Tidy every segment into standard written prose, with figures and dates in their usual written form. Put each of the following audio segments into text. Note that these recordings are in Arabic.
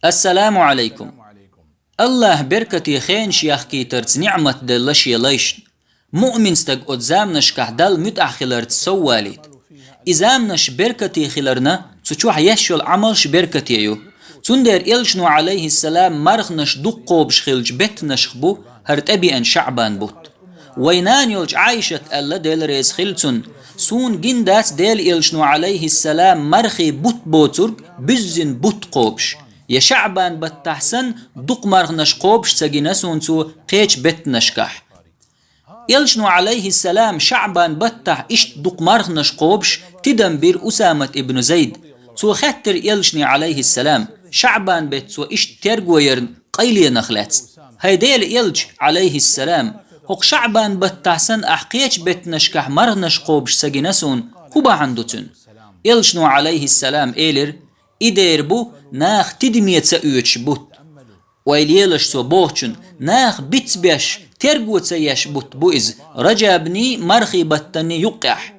السلام عليكم. الله بركتي خين شيخ كي ترت نعمة دلش يليش مؤمن ستق قدزامنش كهدل متأخلرت سواليت إزامنش بركتي خلرنا تشوح يشول عملش بركتي يو تندر إلشنو عليه السلام مرخنش دقوبش خلج بتنش خبو هرت أبي أن شعبان بوت وينان يلج عايشة ألا ديل ريز خلتون سون جندات ديل إلشنو عليه السلام مرخي بوت بوترق بزن بوت قوبش يا شعبان بتحسن دق مرخنش قوبش سجنسون تو قيش بتنشكح إلشنو عليه السلام شعبان بتح إشت دق مرخنش قوبش تدنبر أسامة ابن زيد تو خطر إلشني عليه السلام شعبان بت تو إشت ترقويرن قيلي نخلات هيديل إلج عليه السلام هق شعبان بتحسن أحقيش بتنشكح مرخنش قوبش سجنسون هبا عندتن إلشنو عليه السلام إيلر إدير بو ناخ تدميت سأيوش بوت ويليلش سو بوچن ناخ بيتبش ترقوت سيش بوت بوئز رجابني مرخي بطني يقح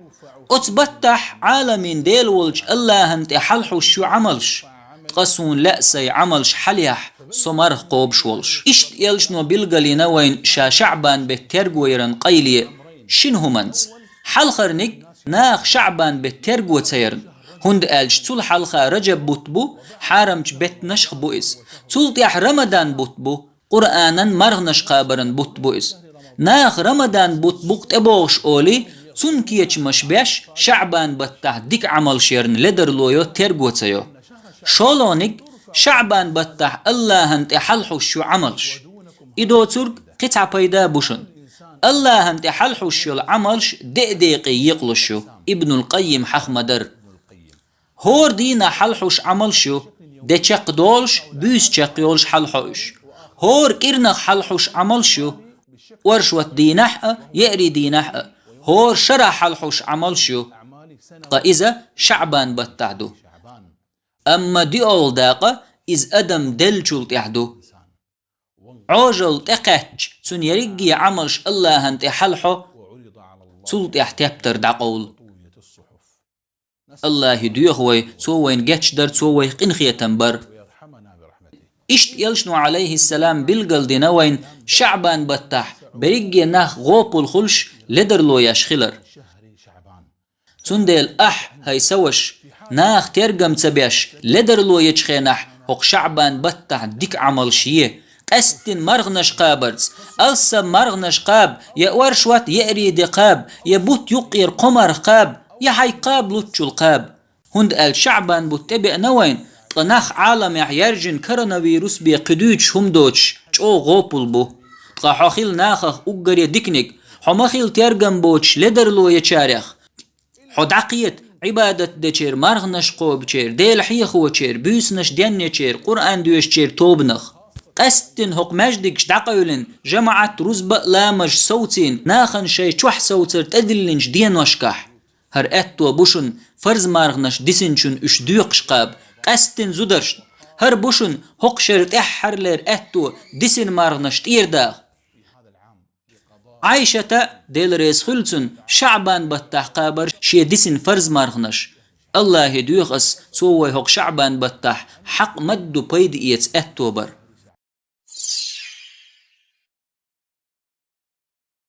اتبتح عالمين ديل ولج الله انت حلحو شو عملش تقسون لأسي عملش حليح سمرخ قوبش ولش اشت يلشنو بلغلي وين شعبان بترقويرن قيلي شنهو منز حلخرنك ناخ شعبان بترقوت سيرن هند ألش تول حلقة رجب بوتبو حارمج بيت نشخ بوئز تول تيح رمضان بوتبو قرآنا مرغنش قابرن بوتبوئز ناخ رمضان بوتبو تبوش أولي تون كيش مشبش شعبان بتح ديك عمل شيرن لدر لويو ترقوتيو شولونيك شعبان بتح الله انت حلحو شو عملش إدو ترك قطع بيدا بوشن الله انت حلحو شو العملش دقيقي يقلشو ابن القيم حخ مدر هور دينا حلحوش عملشو ده چق دولش بيس چق يولش حلحوش هور كيرنخ حلحوش عملشو ورشوت دينح يأري دينح هور شرح حلحوش عملشو إذا شعبان بتعدو أما دي أول داقة إز أدم دلجل تحدو عوجل تقاتش تون يرقي عملش الله انت حلحو تلت يحتبتر داقول الله يدوخوي سوين جاتش در سوي قنخية تنبر إشت يلشنو عليه السلام بالقل دينوين شعبان بتح بريجي ناخ غوب الخلش لدر لو يشخلر تندل هاي سوش ناخ ترقم تبيش لدر لو يشخينح هق شعبان بتح ديك عمل شيه قستن مرغنش قابرز ألسا مرغنش قاب يأورشوات يأري دقاب يبوت يقير قمر قاب يا حي قاب لطشو القاب هند الشعبان بتبع نوين طناخ عالم يرجن كورونا فيروس بقدوش هم دوتش جو غوبل بو طاحوخيل ناخخ أقري ديكنيك حماخيل تيرغم بوتش لدر لو يشاريخ حد عقيت عبادة دچير مرغنش قوب چير ديل حيخو چير بيسنش دين چير قرآن دوش چير توبنخ قستن هق مجدكش دقاولن جماعة رزب لامج صوتين ناخن شي چوح صوتر تدلنش دين وشكح هر اتو بوشن فرز مارغنش ديسنشن اش دوقش قاب قستن زودرش هر بوشن هق شرط احر لير اتو ديسن مارغنش تير داغ عايشة ديل ريس خلتن شعبان بتح قابر شي ديسن فرز مارغنش الله يدوخس سوى هق شعبان بتح حق مدو بيد ايت اتو بر